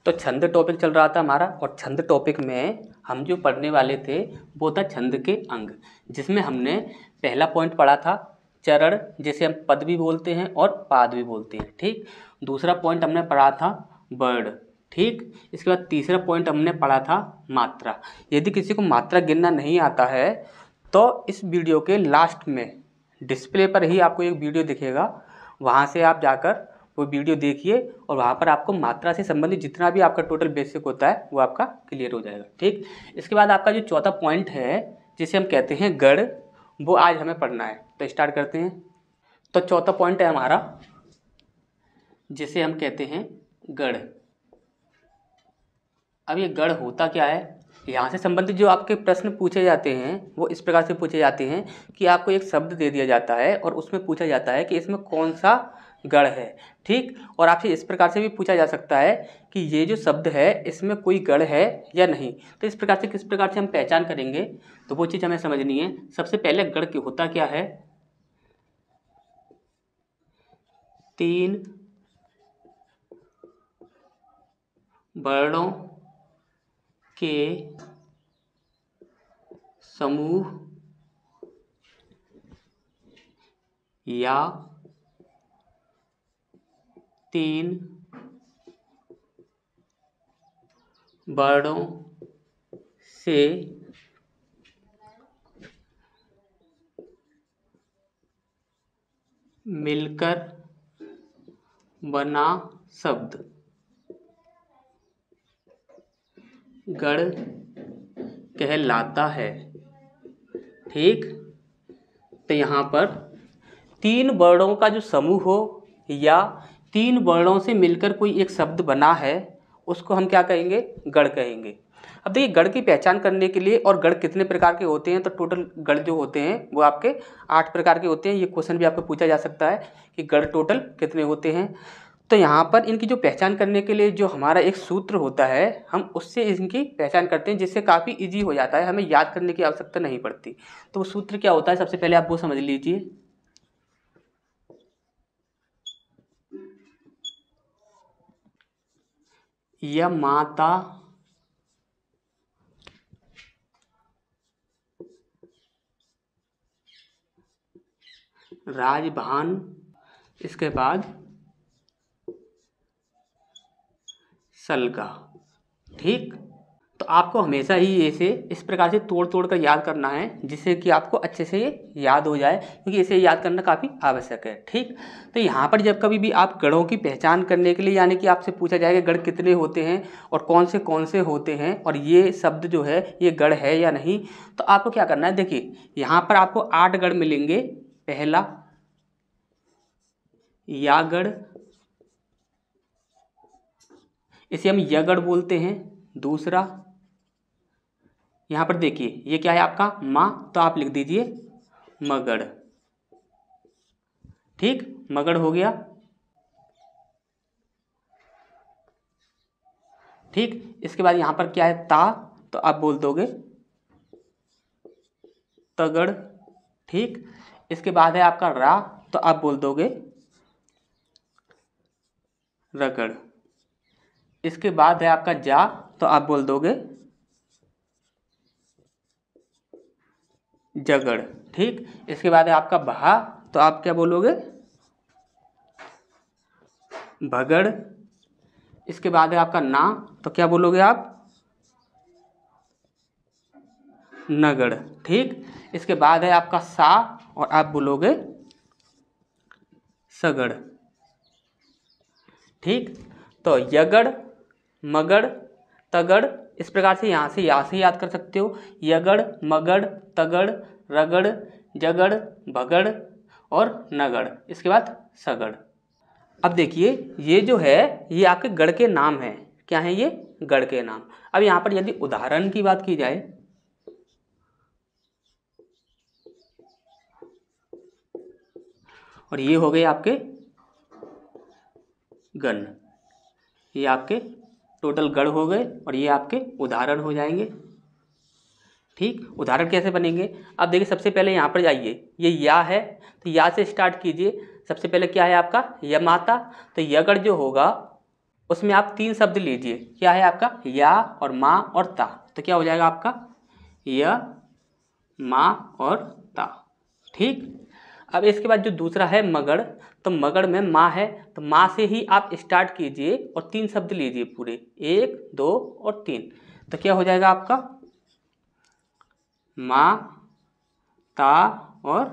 तो छंद टॉपिक चल रहा था हमारा, और छंद टॉपिक में हम जो पढ़ने वाले थे वो था छंद के अंग, जिसमें हमने पहला पॉइंट पढ़ा था चरण, जिसे हम पद भी बोलते हैं और पाद भी बोलते हैं। ठीक, दूसरा पॉइंट हमने पढ़ा था वर्ड। ठीक, इसके बाद तीसरा पॉइंट हमने पढ़ा था मात्रा। यदि किसी को मात्रा गिनना नहीं आता है तो इस वीडियो के लास्ट में डिस्प्ले पर ही आपको एक वीडियो दिखेगा, वहाँ से आप जाकर वो वीडियो देखिए और वहाँ पर आपको मात्रा से संबंधित जितना भी आपका टोटल बेसिक होता है वो आपका क्लियर हो जाएगा। ठीक, इसके बाद आपका जो चौथा पॉइंट है जिसे हम कहते हैं गढ़, वो आज हमें पढ़ना है। तो स्टार्ट करते हैं। तो चौथा पॉइंट है हमारा जिसे हम कहते हैं गढ़। अब ये गढ़ होता क्या है, यहाँ से संबंधित जो आपके प्रश्न पूछे जाते हैं वो इस प्रकार से पूछे जाते हैं कि आपको एक शब्द दे दिया जाता है और उसमें पूछा जाता है कि इसमें कौन सा गढ़ है। ठीक, और आपसे इस प्रकार से भी पूछा जा सकता है कि ये जो शब्द है इसमें कोई गढ़ है या नहीं। तो इस प्रकार से किस प्रकार से हम पहचान करेंगे, तो वो चीज़ हमें समझनी है। सबसे पहले गढ़ की होता क्या है, 3 वर्णों के समूह या 3 वर्णों से मिलकर बना शब्द गढ़ कहलाता है। ठीक, तो यहाँ पर 3 वर्णों का जो समूह हो या 3 वर्णों से मिलकर कोई एक शब्द बना है उसको हम क्या कहेंगे, गढ़ कहेंगे। अब देखिए गढ़ की पहचान करने के लिए, और गढ़ कितने प्रकार के होते हैं, तो टोटल गढ़ जो होते हैं वो आपके 8 प्रकार के होते हैं। ये क्वेश्चन भी आपको पूछा जा सकता है कि गढ़ टोटल कितने होते हैं। तो यहाँ पर इनकी जो पहचान करने के लिए जो हमारा एक सूत्र होता है हम उससे इनकी पहचान करते हैं, जिससे काफ़ी इजी हो जाता है, हमें याद करने की आवश्यकता नहीं पड़ती। तो वो सूत्र क्या होता है, सबसे पहले आप वो समझ लीजिए। यह माता राजभान, इसके बाद सलगा। ठीक, तो आपको हमेशा ही इसे इस प्रकार से तोड़ तोड़ कर याद करना है जिससे कि आपको अच्छे से ये याद हो जाए, क्योंकि इसे याद करना काफ़ी आवश्यक है। ठीक, तो यहाँ पर जब कभी भी आप गढ़ों की पहचान करने के लिए, यानी कि आपसे पूछा जाएगा गढ़ कितने होते हैं और कौन से होते हैं और ये शब्द जो है ये गढ़ है या नहीं, तो आपको क्या करना है। देखिए यहाँ पर आपको 8 गढ़ मिलेंगे। पहला यागढ़, इसे हम यगढ़ बोलते हैं। दूसरा यहाँ पर देखिए ये क्या है आपका माँ, तो आप लिख दीजिए मगढ़। ठीक, मगढ़ हो गया। ठीक, इसके बाद यहाँ पर क्या है ता, तो आप बोल दोगे तगड़। ठीक, इसके बाद है आपका रा, तो आप बोल दोगे रगड़। इसके बाद है आपका जा, तो आप बोल दोगे जगड़। ठीक, इसके बाद है आपका भा, तो आप क्या बोलोगे भगड़। इसके बाद है आपका ना, तो क्या बोलोगे आप नगड़। ठीक, इसके बाद है आपका सा और आप बोलोगे सगड़। ठीक, तो यगड़, मगड़, तगड़, इस प्रकार से यहाँ से याद कर सकते हो। यगड़, मगड़, तगड़, रगड़, जगड़, भगड़ और नगड़, इसके बाद सगड़। अब देखिए ये जो है ये आपके गढ़ के नाम हैं। क्या है ये, गढ़ के नाम। अब यहाँ पर यदि उदाहरण की बात की जाए, और ये हो गए आपके गण, ये आपके टोटल गढ़ हो गए और ये आपके उदाहरण हो जाएंगे। ठीक, उदाहरण कैसे बनेंगे, अब देखिए सबसे पहले यहाँ पर जाइए, ये या है तो या से स्टार्ट कीजिए। सबसे पहले क्या है आपका यमाता, तो यगढ़ जो होगा उसमें आप 3 शब्द लीजिए। क्या है आपका? या और माँ और ता। तो क्या हो जाएगा आपका? य, माँ और ता। ठीक। अब इसके बाद जो दूसरा है मगड़, तो मगड़ में माँ है, तो माँ से ही आप स्टार्ट कीजिए और 3 शब्द लीजिए पूरे, 1, 2 और 3। तो क्या हो जाएगा आपका? माँ, ता और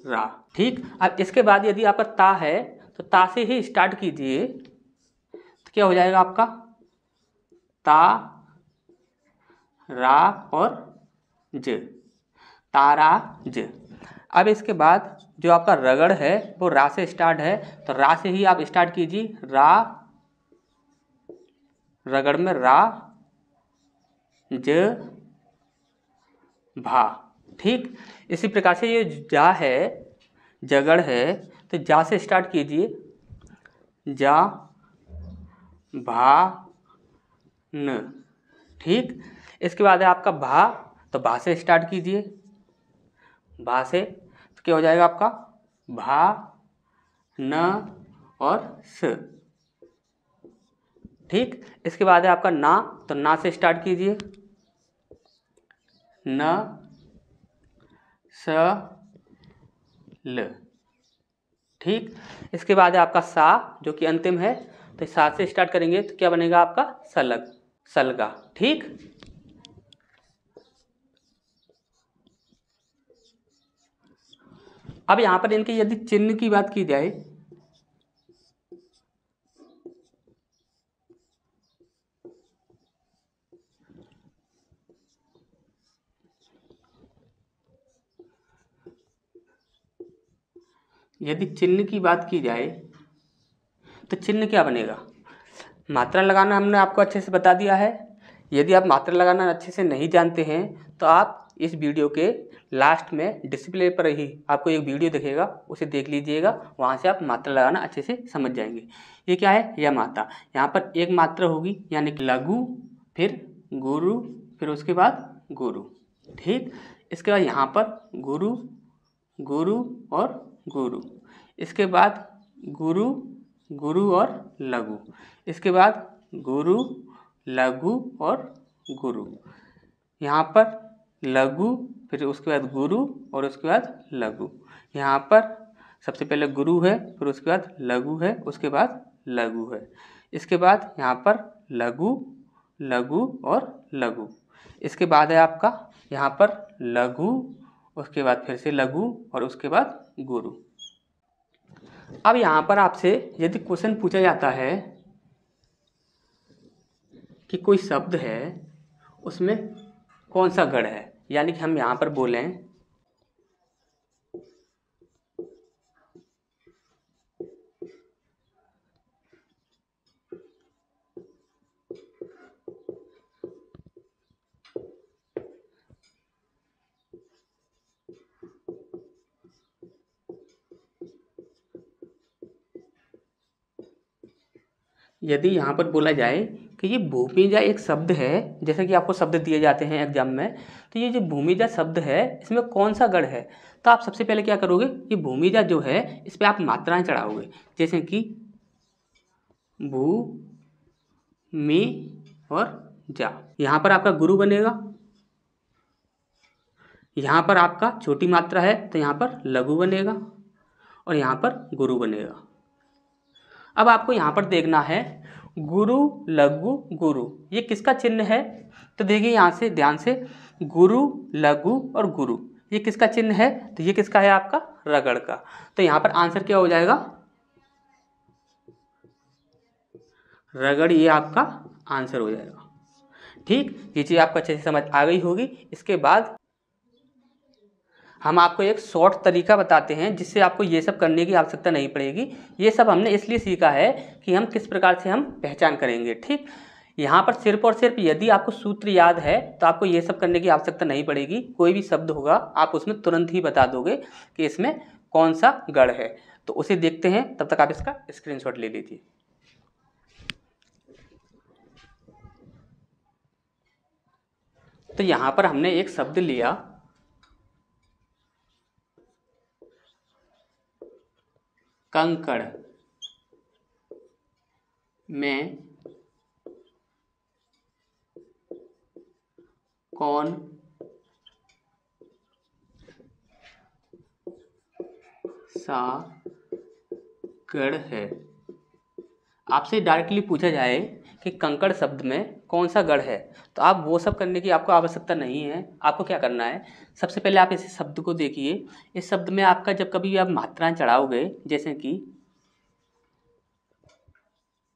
रा। ठीक। अब इसके बाद यदि आपका ता है तो ता से ही स्टार्ट कीजिए, तो क्या हो जाएगा आपका? ता, रा और ज, तारा ज। अब इसके बाद जो आपका रगड़ है वो रा से स्टार्ट है, तो रा से ही आप स्टार्ट कीजिए, रा, रगड़ में रा, ज, भा। ठीक। इसी प्रकार से ये जा है, जगड़ है, तो जा से स्टार्ट कीजिए, जा, भा, न। ठीक। इसके बाद है आपका भा, तो भा से स्टार्ट कीजिए, भा से, तो क्या हो जाएगा आपका? भा, न और स। ठीक। इसके बाद है आपका ना, तो ना से स्टार्ट कीजिए, न, स, ल। ठीक। इसके बाद है आपका सा, जो कि अंतिम है, तो सा से स्टार्ट करेंगे तो क्या बनेगा आपका? सलग, सलगा। ठीक। अब यहाँ पर इनके यदि चिन्ह की बात की जाए, यदि चिन्ह की बात की जाए तो चिन्ह क्या बनेगा? मात्रा लगाना हमने आपको अच्छे से बता दिया है। यदि आप मात्रा लगाना अच्छे से नहीं जानते हैं तो आप इस वीडियो के लास्ट में डिस्प्ले पर ही आपको एक वीडियो दिखेगा, उसे देख लीजिएगा, वहाँ से आप मात्रा लगाना अच्छे से समझ जाएंगे। ये क्या है? यह मात्रा, यहाँ पर एक मात्रा होगी यानी कि लघु, फिर गुरु, फिर उसके बाद गुरु। ठीक। इसके बाद यहाँ पर गुरु, गुरु और गुरु। इसके बाद गुरु, गुरु और लघु। इसके बाद गुरु, लघु और गुरु। यहाँ पर लघु, फिर उसके बाद गुरु और उसके बाद लघु। यहाँ पर सबसे पहले गुरु है, फिर उसके बाद लघु है, उसके बाद लघु है। इसके बाद यहाँ पर लघु, लघु और लघु। इसके बाद है आपका यहाँ पर लघु, उसके बाद फिर से लघु और उसके बाद गुरु। अब यहाँ पर आपसे यदि क्वेश्चन पूछा जाता है कि कोई शब्द है उसमें कौन सा गढ़ है, यानी कि हम यहाँ पर बोलें यदि यहाँ पर बोला जाए कि ये भूमिजा एक शब्द है, जैसे कि आपको शब्द दिए जाते हैं एग्जाम में, तो ये जो भूमिजा शब्द है इसमें कौन सा गढ़ है, तो आप सबसे पहले क्या करोगे? ये भूमिजा जो है इस पर आप मात्राएं चढ़ाओगे, जैसे कि भू, मी और जा। यहाँ पर आपका गुरु बनेगा, यहाँ पर आपका छोटी मात्रा है तो यहाँ पर लघु बनेगा और यहाँ पर गुरु बनेगा। अब आपको यहाँ पर देखना है गुरु, लघु, गुरु, ये किसका चिन्ह है? तो देखिए यहाँ से ध्यान से, गुरु, लघु और गुरु, ये किसका चिन्ह है? तो ये किसका है? आपका रगड़ का। तो यहाँ पर आंसर क्या हो जाएगा? रगड़, ये आपका आंसर हो जाएगा। ठीक। ये चीज़ आपको अच्छे से समझ आ गई होगी। इसके बाद हम आपको एक शॉर्ट तरीका बताते हैं जिससे आपको ये सब करने की आवश्यकता नहीं पड़ेगी। ये सब हमने इसलिए सीखा है कि हम किस प्रकार से हम पहचान करेंगे। ठीक। यहाँ पर सिर्फ और सिर्फ यदि आपको सूत्र याद है तो आपको ये सब करने की आवश्यकता नहीं पड़ेगी। कोई भी शब्द होगा आप उसमें तुरंत ही बता दोगे कि इसमें कौन सा गढ़ है। तो उसे देखते हैं, तब तक आप इसका स्क्रीनशॉट ले लीजिए। तो यहाँ पर हमने एक शब्द लिया कंकड़ में कौन सा गढ़ है। आपसे डायरेक्टली पूछा जाए कि कंकड़ शब्द में कौन सा गढ़ है, तो आप वो सब करने की आपको आवश्यकता नहीं है। आपको क्या करना है, सबसे पहले आप इस शब्द को देखिए। इस शब्द में आपका जब कभी आप मात्राएं चढ़ाओगे, जैसे कि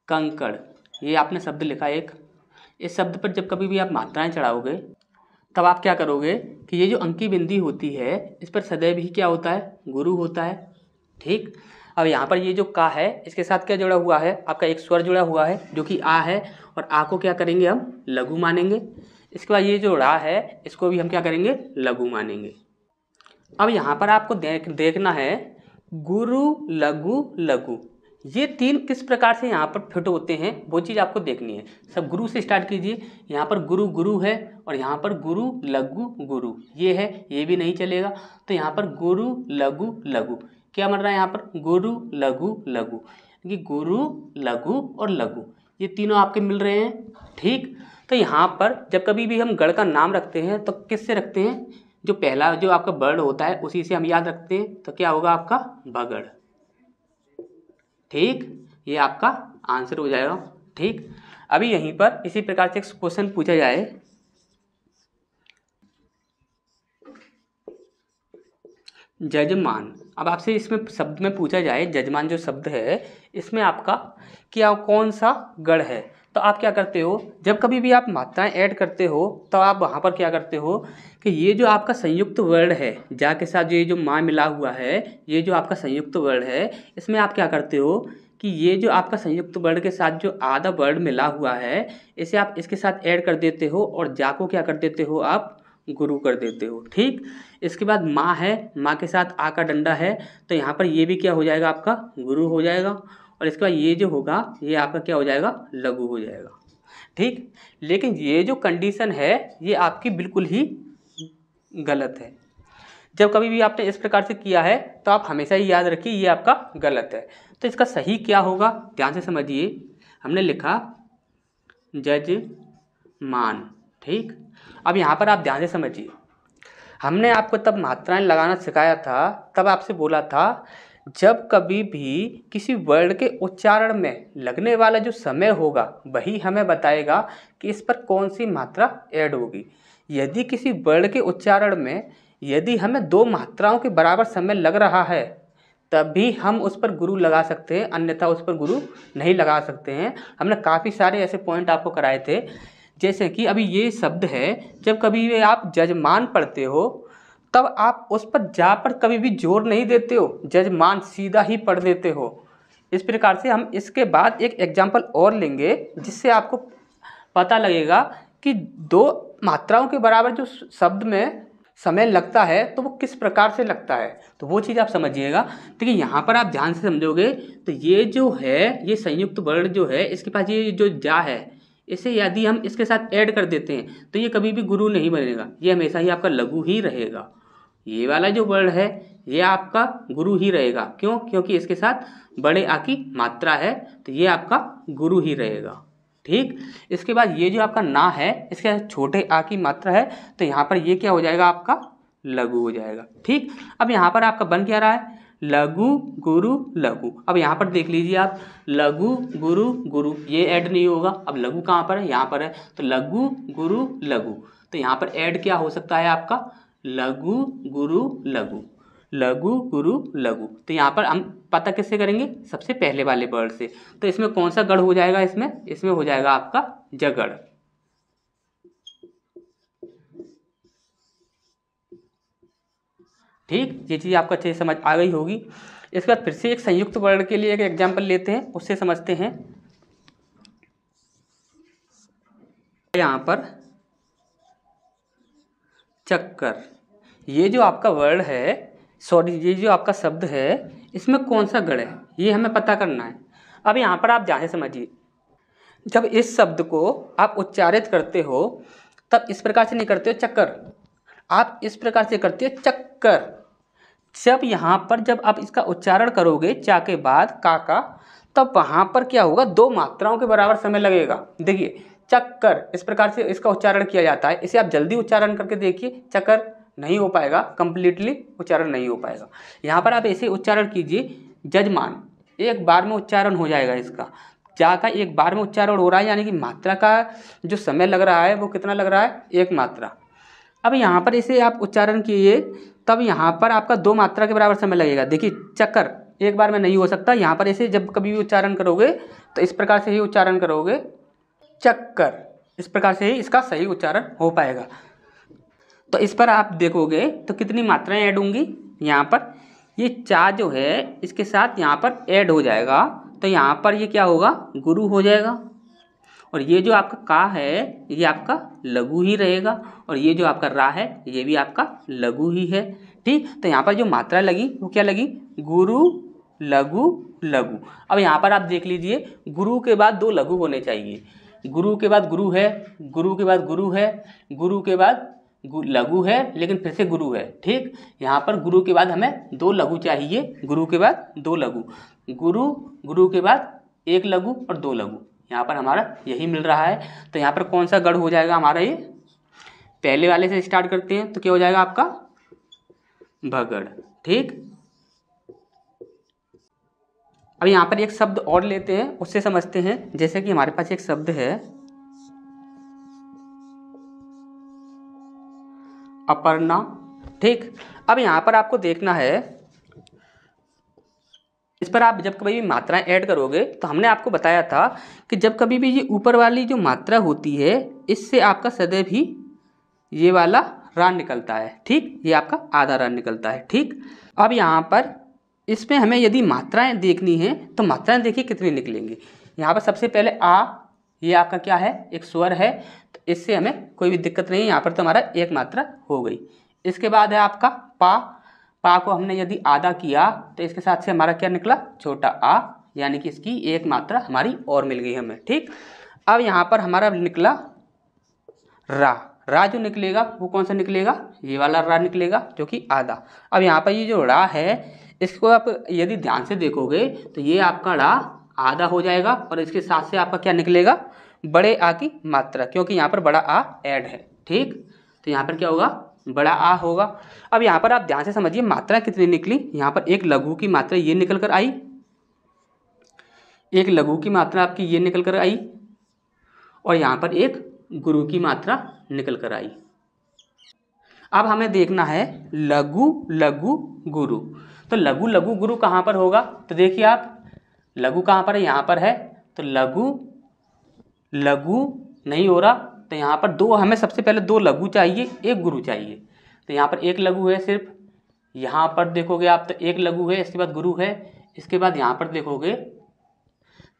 कंकड़, ये आपने शब्द लिखा एक, इस शब्द पर जब कभी भी आप मात्राएं चढ़ाओगे तब आप क्या करोगे कि ये जो अंकी बिंदी होती है इस पर सदैव ही क्या होता है, गुरु होता है। ठीक, अब यहाँ पर ये जो का है इसके साथ क्या जुड़ा हुआ है, आपका एक स्वर जुड़ा हुआ है जो कि आ है, और आ को क्या करेंगे हम लघु मानेंगे। इसके बाद ये जो रा है इसको भी हम क्या करेंगे, लघु मानेंगे। अब यहाँ पर आपको देखना है गुरु लघु लघु, ये तीन किस प्रकार से यहाँ पर फिट होते हैं वो चीज़ आपको देखनी है। सब गुरु से स्टार्ट कीजिए। यहाँ पर गुरु गुरु है और यहाँ पर गुरु लघु गुरु ये है, ये भी नहीं चलेगा। तो यहाँ पर गुरु लघु लघु क्या बन रहा है, यहाँ पर गुरु लघु लघु, कि गुरु लघु और लघु ये तीनों आपके मिल रहे हैं। ठीक, तो यहाँ पर जब कभी भी हम गढ़ का नाम रखते हैं तो किससे रखते हैं, जो पहला जो आपका वर्ण होता है उसी से हम याद रखते हैं। तो क्या होगा आपका बगड़। ठीक, ये आपका आंसर हो जाएगा। ठीक, अभी यहीं पर इसी प्रकार से एक क्वेश्चन पूछा जाए, जजमान। अब आपसे इसमें शब्द में पूछा जाए जजमान जो शब्द है इसमें आपका क्या कौन सा गढ़ है, तो आप क्या करते हो, जब कभी भी आप मात्राएं ऐड करते हो तो आप वहाँ पर क्या करते हो कि ये जो आपका संयुक्त वर्ण है जा के साथ ये जो माँ मिला हुआ है, ये जो आपका संयुक्त वर्ण है इसमें आप क्या करते हो कि ये जो आपका संयुक्त वर्ण के साथ जो आधा वर्ण मिला हुआ है इसे आप इसके साथ ऐड कर देते हो और जा को क्या कर देते हो, आप गुरु कर देते हो। ठीक, इसके बाद माँ है, माँ के साथ आ का डंडा है तो यहाँ पर ये भी क्या हो जाएगा, आपका गुरु हो जाएगा। और इसके बाद ये जो होगा ये आपका क्या हो जाएगा, लघु हो जाएगा। ठीक, लेकिन ये जो कंडीशन है ये आपकी बिल्कुल ही गलत है। जब कभी भी आपने इस प्रकार से किया है तो आप हमेशा ही याद रखिए ये आपका गलत है। तो इसका सही क्या होगा, ध्यान से समझिए। हमने लिखा जजमान। ठीक, अब यहाँ पर आप ध्यान से समझिए, हमने आपको तब मात्राएं लगाना सिखाया था, तब आपसे बोला था जब कभी भी किसी वर्ण के उच्चारण में लगने वाला जो समय होगा वही हमें बताएगा कि इस पर कौन सी मात्रा ऐड होगी। यदि किसी वर्ण के उच्चारण में यदि हमें दो मात्राओं के बराबर समय लग रहा है तभी हम उस पर गुरु लगा सकते हैं, अन्यथा उस पर गुरु नहीं लगा सकते हैं। हमने काफ़ी सारे ऐसे पॉइंट आपको कराए थे, जैसे कि अभी ये शब्द है, जब कभी भी आप जजमान पढ़ते हो तब आप उस पर जा पर कभी भी जोर नहीं देते हो, जजमान सीधा ही पढ़ देते हो। इस प्रकार से हम इसके बाद एक एग्जाम्पल और लेंगे जिससे आपको पता लगेगा कि दो मात्राओं के बराबर जो शब्द में समय लगता है तो वो किस प्रकार से लगता है, तो वो चीज़ आप समझिएगा। देखिए यहाँ पर आप ध्यान से समझोगे तो ये जो है ये संयुक्त वर्ण जो है इसके पास ये जो जा है इसे यदि हम इसके साथ ऐड कर देते हैं तो ये कभी भी गुरु नहीं बनेगा, ये हमेशा ही आपका लघु ही रहेगा। ये वाला जो वर्ण है ये आपका गुरु ही रहेगा। क्यों, क्योंकि इसके साथ बड़े आ की मात्रा है तो ये आपका गुरु ही रहेगा। ठीक, इसके बाद ये जो आपका ना है इसके साथ छोटे आ की मात्रा है तो यहाँ पर ये क्या हो जाएगा, आपका लघु हो जाएगा। ठीक, अब यहाँ पर आपका बन क्या रहा है, लघु गुरु लघु। अब यहाँ पर देख लीजिए आप, लघु गुरु गुरु ये ऐड नहीं होगा। अब लघु कहाँ पर है, यहाँ पर है, तो लघु गुरु लघु। तो यहाँ पर ऐड क्या हो सकता है आपका, लघु गुरु लघु, लघु गुरु लघु। तो यहाँ पर हम पता किससे करेंगे, सबसे पहले वाले वर्ड से। तो इसमें कौन सा गढ़ हो जाएगा, इसमें हो जाएगा आपका जगड़। ठीक, ये चीज़ आपको अच्छे से समझ आ गई होगी। इसके बाद फिर से एक संयुक्त वर्ण के लिए एक एग्जाम्पल लेते हैं, उससे समझते हैं। यहाँ पर चक्कर, ये जो आपका वर्ण है, सॉरी ये जो आपका शब्द है इसमें कौन सा गढ़ है ये हमें पता करना है। अब यहाँ पर आप ध्यान से समझिए, जब इस शब्द को आप उच्चारित करते हो तब इस प्रकार से नहीं करते हो चक्कर, आप इस प्रकार से करते हो चक्कर। जब यहाँ पर जब आप इसका उच्चारण करोगे चा के बाद का, तब वहाँ पर क्या होगा, दो मात्राओं के बराबर समय लगेगा। देखिए चक्कर, इस प्रकार से इसका उच्चारण किया जाता है। इसे आप जल्दी उच्चारण करके देखिए, चक्कर नहीं हो पाएगा, कंप्लीटली उच्चारण नहीं हो पाएगा। यहाँ पर आप ऐसे उच्चारण कीजिए, जजमान, एक बार में उच्चारण हो जाएगा इसका। जा का एक बार में उच्चारण हो रहा है, यानी कि मात्रा का जो समय लग रहा है वो कितना लग रहा है, एक मात्रा। अब यहाँ पर इसे आप उच्चारण किए, तब यहाँ पर आपका 2 मात्रा के बराबर समय लगेगा। देखिए चक्कर एक बार में नहीं हो सकता, यहाँ पर इसे जब कभी भी उच्चारण करोगे तो इस प्रकार से ही उच्चारण करोगे, चक्कर, इस प्रकार से ही इसका सही उच्चारण हो पाएगा। तो इस पर आप देखोगे तो कितनी मात्राएं ऐड होंगी, यहाँ पर ये चा जो है इसके साथ यहाँ पर ऐड हो जाएगा, तो यहाँ पर ये क्या होगा, गुरु हो जाएगा। और ये जो आपका का है ये आपका लघु ही रहेगा, और ये जो आपका रा है ये भी आपका लघु ही है। ठीक, तो यहाँ पर जो मात्रा लगी वो क्या लगी, गुरु लघु लघु। अब यहाँ पर आप देख लीजिए, गुरु के बाद 2 लघु होने चाहिए। गुरु के बाद गुरु है, गुरु के बाद गुरु है, गुरु के बाद लघु है, लेकिन फिर से गुरु है। ठीक, यहाँ पर गुरु के बाद हमें 2 लघु चाहिए, गुरु के बाद 2 लघु, गुरु, गुरु के बाद 1 लघु और 2 लघु, यहाँ पर हमारा यही मिल रहा है। तो यहाँ पर कौन सा गढ़ हो जाएगा हमारा, ये पहले वाले से स्टार्ट करते हैं, तो क्या हो जाएगा आपका भगड़। ठीक, अब यहाँ पर एक शब्द और लेते हैं, उससे समझते हैं। जैसे कि हमारे पास एक शब्द है अपर्णा। ठीक, अब यहाँ पर आपको देखना है, इस पर आप जब कभी भी मात्राएं ऐड करोगे तो हमने आपको बताया था कि जब कभी भी ये ऊपर वाली जो मात्रा होती है इससे आपका सदैव ही ये वाला रा निकलता है। ठीक, ये आपका आधा रा निकलता है। ठीक, अब यहाँ पर इसमें हमें यदि मात्राएं देखनी है तो मात्राएं देखिए कितनी निकलेंगी। यहाँ पर सबसे पहले आ, ये आपका क्या है, एक स्वर है, तो इससे हमें कोई भी दिक्कत नहीं है, यहाँ पर तो हमारा एक मात्रा हो गई। इसके बाद है आपका पा, पा को हमने यदि आधा किया तो इसके साथ से हमारा क्या निकला, छोटा आ, यानी कि इसकी एक मात्रा हमारी और मिल गई हमें। ठीक, अब यहाँ पर हमारा निकला रा, रा जो निकलेगा वो कौन सा निकलेगा, ये वाला रा निकलेगा जो कि आधा। अब यहाँ पर ये जो रा है इसको आप यदि ध्यान से देखोगे तो ये आपका रा आधा हो जाएगा, और इसके साथ से आपका क्या निकलेगा, बड़े आ की मात्रा, क्योंकि यहाँ पर बड़ा आ ऐड है। ठीक, तो यहाँ पर क्या होगा, बड़ा आ होगा। अब यहाँ पर आप ध्यान से समझिए मात्रा कितनी निकली, यहाँ पर एक लघु की मात्रा ये निकल कर आई, एक लघु की मात्रा आपकी ये निकल कर आई, और यहाँ पर एक गुरु की मात्रा निकल कर आई। अब हमें देखना है लघु लघु गुरु, तो लघु लघु गुरु कहाँ पर होगा, तो देखिए आप लघु कहाँ पर है, यहाँ पर है, तो लघु लघु नहीं हो रहा, तो यहाँ पर 2, हमें सबसे पहले 2 लघु चाहिए, 1 गुरु चाहिए। तो यहाँ पर 1 लघु है सिर्फ, यहाँ पर देखोगे आप तो 1 लघु है, इसके बाद गुरु है, इसके बाद यहाँ पर देखोगे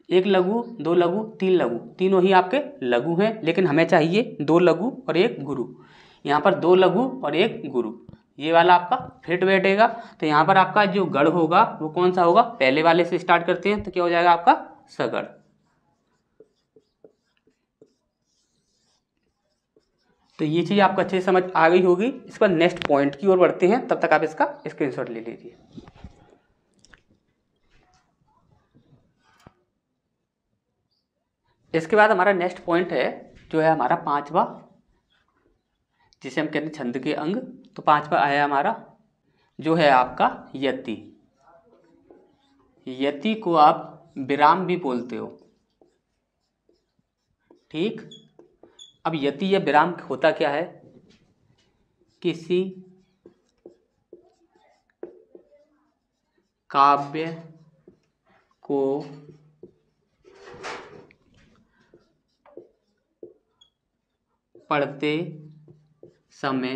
1 लघु, 2 लघु, 3 लघु, तीनों ही आपके लघु हैं, लेकिन हमें चाहिए 2 लघु और 1 गुरु। यहाँ पर 2 लघु और 1 गुरु, ये वाला आपका फिट बैठेगा। तो यहाँ पर आपका जो गढ़ होगा वो कौन सा होगा, पहले वाले से स्टार्ट करते हैं, तो क्या हो जाएगा आपका सगढ़। तो ये चीज़ आपको अच्छे से समझ आ गई होगी। इस पर नेक्स्ट पॉइंट की ओर बढ़ते हैं, तब तक आप इसका स्क्रीनशॉट ले लीजिए। इसके बाद हमारा नेक्स्ट पॉइंट है जो है हमारा 5वां, जिसे हम कहते हैं छंद के अंग। तो 5वां आया हमारा जो है आपका यति। यति को आप विराम भी बोलते हो। ठीक, अब यति या विराम होता क्या है, किसी काव्य को पढ़ते समय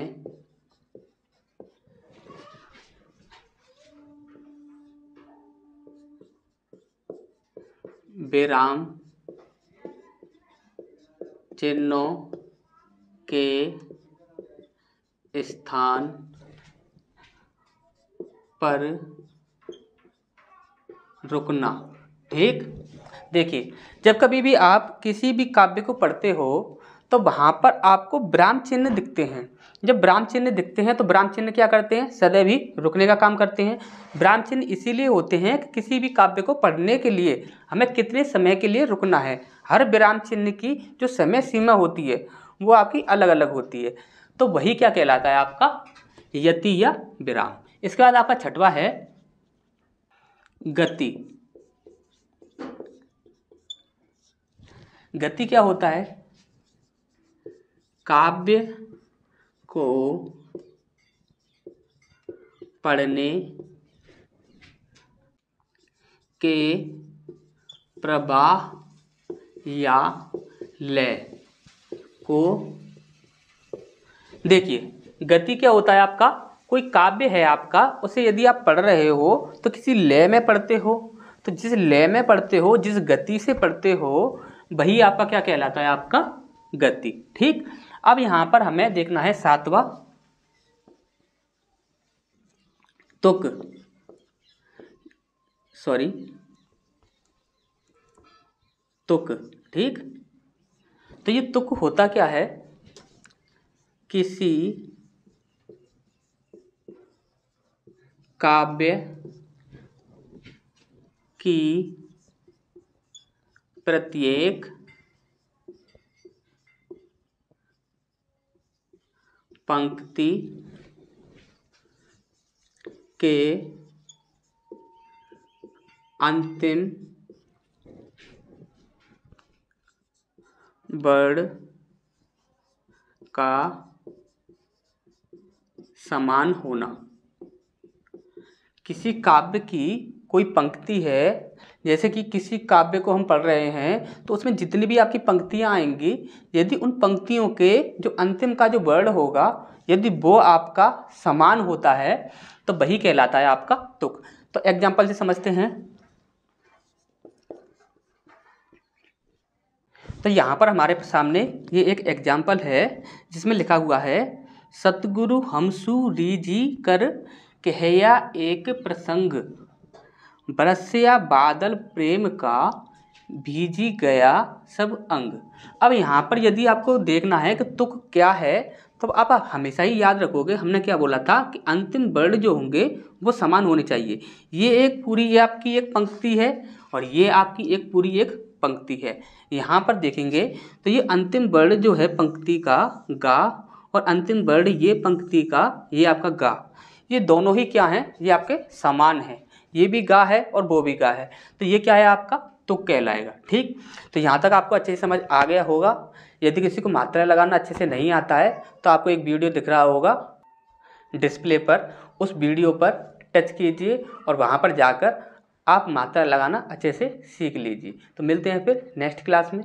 विराम चिन्हों के स्थान पर रुकना। ठीक, देखिए जब कभी भी आप किसी भी काव्य को पढ़ते हो तो तो वहाँ पर आपको विराम चिन्ह दिखते हैं। जब विराम चिन्ह दिखते हैं तो विराम चिन्ह क्या करते हैं, सदैव ही रुकने का काम करते हैं। विराम चिन्ह इसीलिए होते हैं कि किसी भी काव्य को पढ़ने के लिए हमें कितने समय के लिए रुकना है। हर विराम चिन्ह की जो समय सीमा होती है वो आपकी अलग अलग होती है। तो वही क्या कहलाता है आपका यति या विराम। इसके बाद आपका छठवां है गति। गति क्या होता है, काव्य को पढ़ने के प्रवाह या लय को, देखिए गति क्या होता है आपका, कोई काव्य है आपका, उसे यदि आप पढ़ रहे हो तो किसी लय में पढ़ते हो, तो जिस लय में पढ़ते हो, जिस गति से पढ़ते हो, वही आपका क्या कहलाता है, आपका गति। ठीक, अब यहां पर हमें देखना है सातवां तुक, तुक। ठीक, तो ये तुक होता क्या है, किसी काव्य की प्रत्येक पंक्ति के अंतिम वर्ण का समान होना। किसी काव्य की कोई पंक्ति है, जैसे कि किसी काव्य को हम पढ़ रहे हैं तो उसमें जितनी भी आपकी पंक्तियां आएंगी, यदि उन पंक्तियों के जो अंतिम का जो वर्ण होगा यदि वो आपका समान होता है तो वही कहलाता है आपका तुक। तो एग्जाम्पल से समझते हैं। तो यहाँ पर हमारे सामने ये एक एग्जाम्पल है जिसमें लिखा हुआ है, सतगुरु हमसु रीझी कर कहया एक प्रसंग, बरसिया बादल प्रेम का भीजी गया सब अंग। अब यहाँ पर यदि आपको देखना है कि तुक क्या है तो आप हमेशा ही याद रखोगे, हमने क्या बोला था कि अंतिम वर्ण जो होंगे वो समान होने चाहिए। ये एक पूरी ये आपकी एक पंक्ति है और ये आपकी एक पूरी एक पंक्ति है। यहाँ पर देखेंगे तो ये अंतिम वर्ण जो है पंक्ति का गा और अंतिम वर्ण ये पंक्ति का ये आपका गा, ये दोनों ही क्या हैं, ये आपके समान हैं। ये भी गा है और वो भी गा है, तो ये क्या है आपका तुक कहलाएगा। ठीक, तो यहाँ तक आपको अच्छे से समझ आ गया होगा। यदि किसी को मात्रा लगाना अच्छे से नहीं आता है तो आपको एक वीडियो दिख रहा होगा डिस्प्ले पर, उस वीडियो पर टच कीजिए और वहाँ पर जाकर आप मात्रा लगाना अच्छे से सीख लीजिए। तो मिलते हैं फिर नेक्स्ट क्लास में।